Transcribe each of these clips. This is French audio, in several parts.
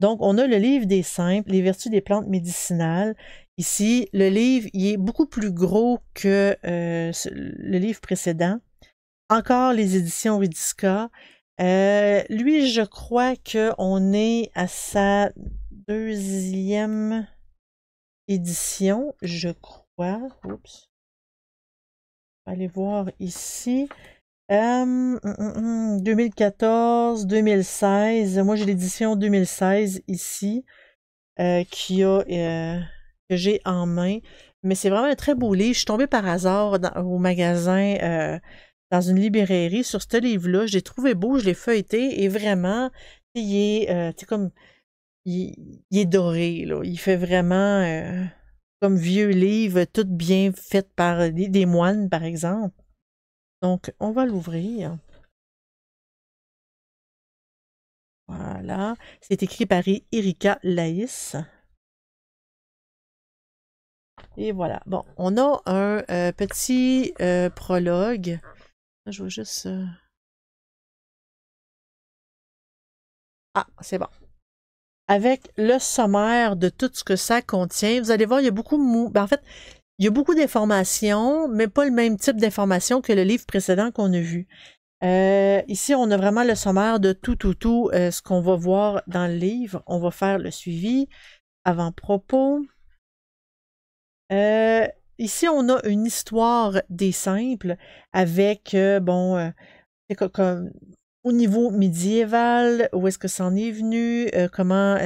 Donc, on a le livre des simples, les vertus des plantes médicinales. Ici, le livre, il est beaucoup plus gros que le livre précédent. Encore les éditions Ridiska. Lui, je crois qu'on est à sa deuxième édition, je crois. Oups. Allez voir ici. 2014, 2016. Moi, j'ai l'édition 2016 ici que j'ai en main. Mais c'est vraiment un très beau livre. Je suis tombée par hasard au magasin, dans une librairie, sur ce livre-là. Je l'ai trouvé beau, je l'ai feuilleté et vraiment, il est, il est doré, là. Il fait vraiment comme vieux livre, tout bien fait par des moines, par exemple. Donc, on va l'ouvrir. Voilà. C'est écrit par Erika Laïs. Et voilà. Bon, on a un petit prologue. Je vais juste... Ah, c'est bon. Avec le sommaire de tout ce que ça contient. Vous allez voir, il y a beaucoup en fait, il y a beaucoup d'informations, mais pas le même type d'informations que le livre précédent qu'on a vu. Ici, on a vraiment le sommaire de tout, ce qu'on va voir dans le livre. On va faire le suivi, avant-propos. Ici, on a une histoire des simples avec, comme au niveau médiéval, où est-ce que ça en est venu, comment,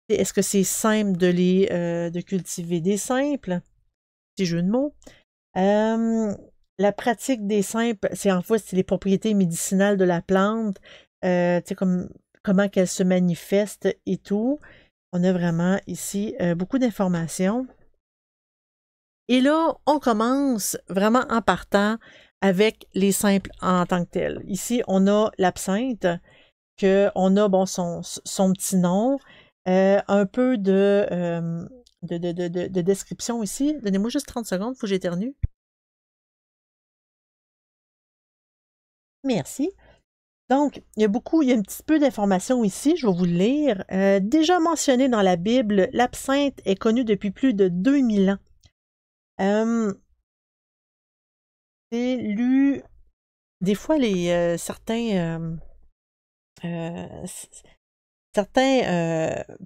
est-ce que c'est simple de cultiver des simples, petit jeu de mots. La pratique des simples, c'est les propriétés médicinales de la plante, comment qu'elle se manifeste et tout. On a vraiment ici beaucoup d'informations. Et là, on commence vraiment en partant avec les simples en tant que tels. Ici, on a l'absinthe, on a son petit nom, un peu de description ici. Donnez-moi juste 30 secondes, il faut que j'éternue. Merci. Donc, il y a un petit peu d'informations ici, je vais vous le lire. Déjà mentionné dans la Bible, l'absinthe est connue depuis plus de 2000 ans. C'est lu des fois certains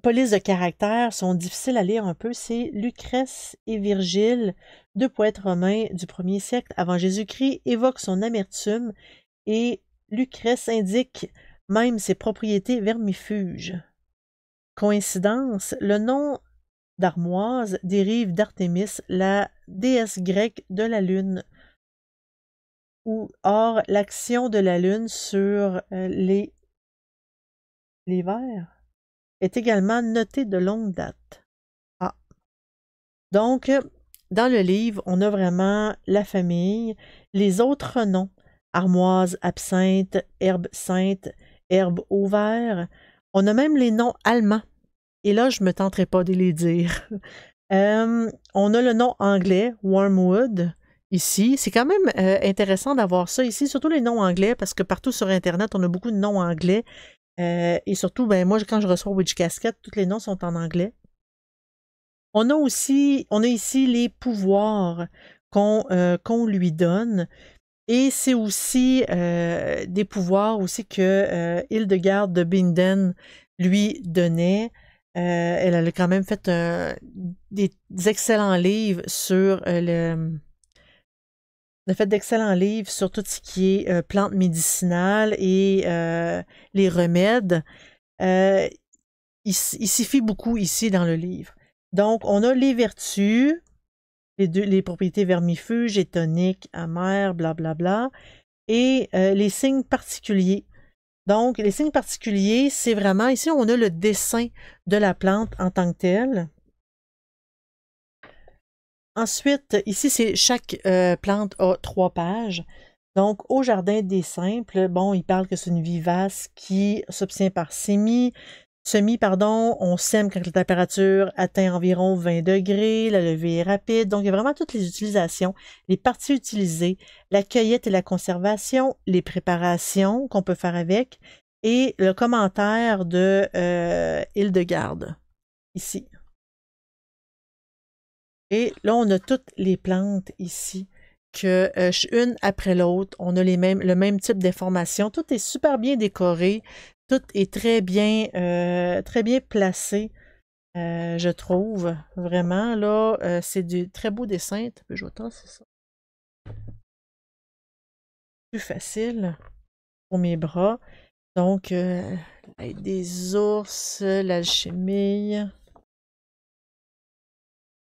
polices de caractère sont difficiles à lire un peu. C'est Lucrèce et Virgile, deux poètes romains du 1er siècle avant Jésus-Christ, évoquent son amertume et Lucrèce indique même ses propriétés vermifuges. Coïncidence, le nom d'armoise dérive d'Artémis, la déesse grecque de la lune. Or, l'action de la lune sur les vers est également notée de longue date. Ah. Donc, dans le livre, on a vraiment la famille, les autres noms, armoise, absinthe, herbe sainte, herbe au vert. On a même les noms allemands. Et là, je ne me tenterai pas de les dire. On a le nom anglais, Wormwood, ici. C'est quand même intéressant d'avoir ça ici, surtout les noms anglais, parce que partout sur Internet, on a beaucoup de noms anglais. Et surtout, moi, quand je reçois Witch Casket, tous les noms sont en anglais. On a ici les pouvoirs qu'on lui donne. Et c'est aussi des pouvoirs aussi que Hildegarde de Bingen lui donnait. Elle a quand même fait des excellents livres sur fait d'excellents livres sur tout ce qui est plantes médicinales et les remèdes. Il s'y fait beaucoup ici dans le livre. Donc, on a les vertus, les propriétés vermifuges et toniques, amères, blablabla, et les signes particuliers. Donc, les signes particuliers, c'est vraiment, ici, on a le dessin de la plante en tant que telle. Ensuite, ici, chaque plante a 3 pages. Donc, au jardin des simples, il parle que c'est une vivace qui s'obtient par semis, on sème quand la température atteint environ 20 degrés, la levée est rapide. Donc, il y a vraiment toutes les utilisations, les parties utilisées, la cueillette et la conservation, les préparations qu'on peut faire avec, et le commentaire de Hildegarde, ici. Et là, on a toutes les plantes ici, que une après l'autre, on a le même type d'information. Tout est super bien décoré, tout est très bien placé, je trouve. Vraiment, là, c'est du très beau dessin. Je vais tasser ça. Plus facile pour mes bras. Donc, des ours, l'alchimie.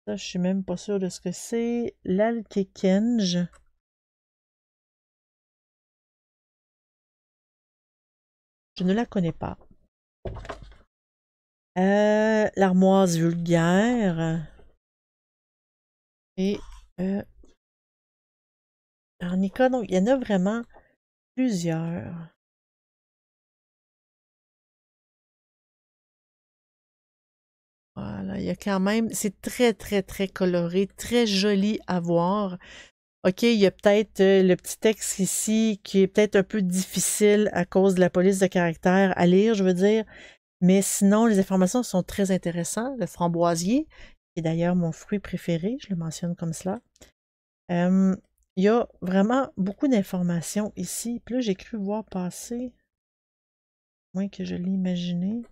Ça, je suis même pas sûre de ce que c'est. L'Alkekenj. Je ne la connais pas. L'armoise vulgaire. Et l'arnica, donc il y en a vraiment plusieurs. Voilà, il y a quand même, c'est très, très, très coloré, très joli à voir. OK, il y a peut-être le petit texte ici qui est peut-être un peu difficile à cause de la police de caractère à lire, je veux dire. Mais sinon, les informations sont très intéressantes. Le framboisier, qui est d'ailleurs mon fruit préféré, je le mentionne comme cela. Il y a vraiment beaucoup d'informations ici. Puis là, j'ai cru voir passer, moins que je l'ai imaginé.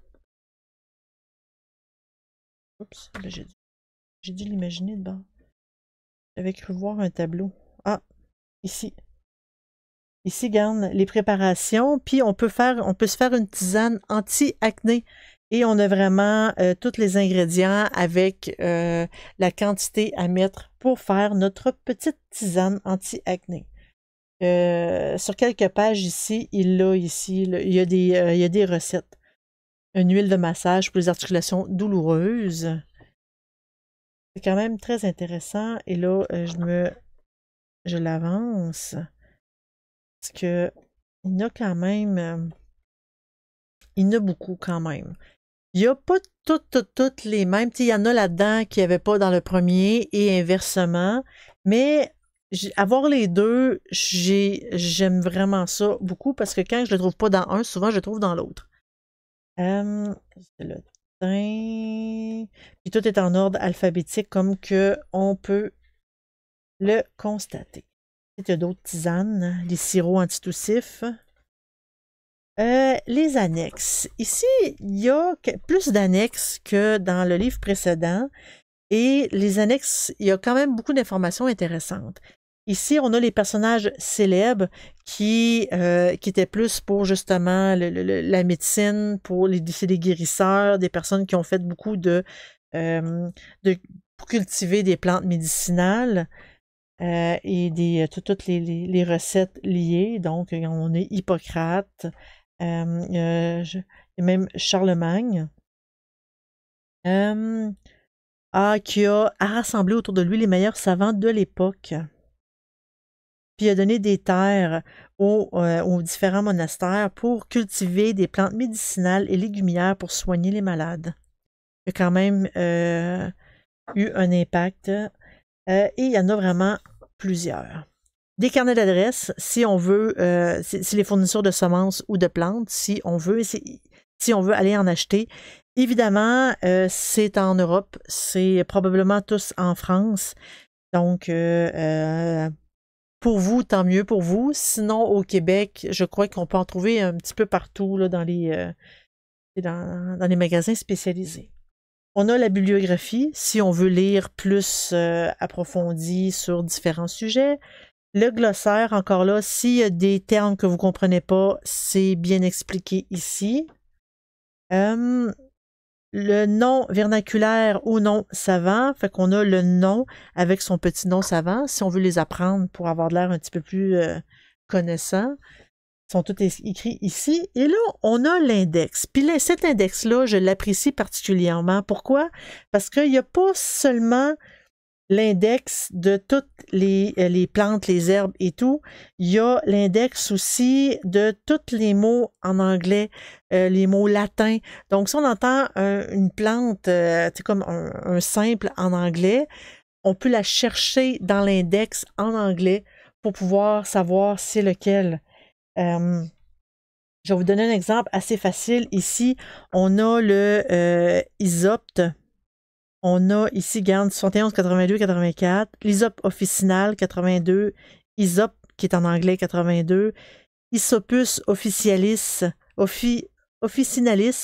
Oups, là, j'ai dû l'imaginer dedans. J'avais cru voir un tableau. Ah, ici. Ici, regarde, les préparations. Puis on peut se faire une tisane anti-acné. Et on a vraiment tous les ingrédients avec la quantité à mettre pour faire notre petite tisane anti-acné. Sur quelques pages ici, il y a des recettes. Une huile de massage pour les articulations douloureuses. C'est quand même très intéressant. Et là, je l'avance. Parce que il y en a quand même. Il y en a beaucoup quand même. Il n'y a pas toutes les mêmes. Il y en a là-dedans qu'il n'y avait pas dans le premier et inversement. Mais avoir les deux, j'aime vraiment ça beaucoup parce que quand je ne le trouve pas dans un, souvent je le trouve dans l'autre. C'est le thym. Puis tout est en ordre alphabétique comme que on peut le constater. Il y a d'autres tisanes, des sirops antitoussifs. Les annexes. Ici, il y a plus d'annexes que dans le livre précédent. Et les annexes, il y a quand même beaucoup d'informations intéressantes. Ici, on a les personnages célèbres qui étaient plus pour justement la médecine, pour les guérisseurs, des personnes qui ont fait beaucoup pour cultiver des plantes médicinales et toutes les recettes liées. Donc, on est Hippocrate, il y a même Charlemagne, qui a rassemblé autour de lui les meilleurs savants de l'époque. Puis il a donné des terres aux différents monastères pour cultiver des plantes médicinales et légumières pour soigner les malades. Il a quand même eu un impact. Et il y en a vraiment plusieurs. Des carnets d'adresses, si on veut, c'est les fournisseurs de semences ou de plantes, si on veut aller en acheter. Évidemment, c'est en Europe, c'est probablement tous en France. Donc, pour vous, tant mieux pour vous. Sinon, au Québec, je crois qu'on peut en trouver un petit peu partout là, dans les magasins spécialisés. On a la bibliographie, si on veut lire plus approfondi sur différents sujets. Le glossaire, encore là, s'il y a des termes que vous ne comprenez pas, c'est bien expliqué ici. Le nom vernaculaire ou nom savant, fait qu'on a le nom avec son petit nom savant, si on veut les apprendre pour avoir l'air un petit peu plus connaissant. Ils sont tous écrits ici. Et là, on a l'index. Puis là, cet index-là, je l'apprécie particulièrement. Pourquoi? Parce qu'il n'y a pas seulement l'index de toutes les plantes, les herbes et tout. Il y a l'index aussi de tous les mots en anglais, les mots latins. Donc, si on entend une plante, c'est comme un simple en anglais, on peut la chercher dans l'index en anglais pour pouvoir savoir c'est lequel. Je vais vous donner un exemple assez facile. Ici, on a le Isopt. On a ici, garde 71, 82, 84. L'Isop officinal, 82. Isop, qui est en anglais, 82. Isopus officinalis,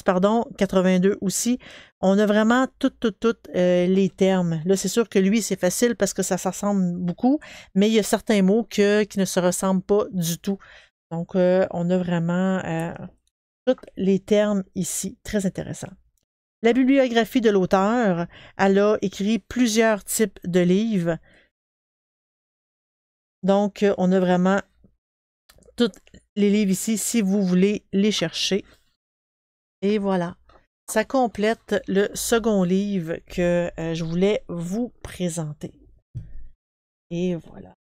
pardon, 82 aussi. On a vraiment toutes les termes. Là, c'est sûr que lui, c'est facile parce que ça ressemble beaucoup, mais il y a certains mots qui ne se ressemblent pas du tout. Donc, on a vraiment tous les termes ici. Très intéressant. La bibliographie de l'auteur, elle a écrit plusieurs types de livres. Donc, on a vraiment tous les livres ici, si vous voulez les chercher. Et voilà. Ça complète le second livre que je voulais vous présenter. Et voilà.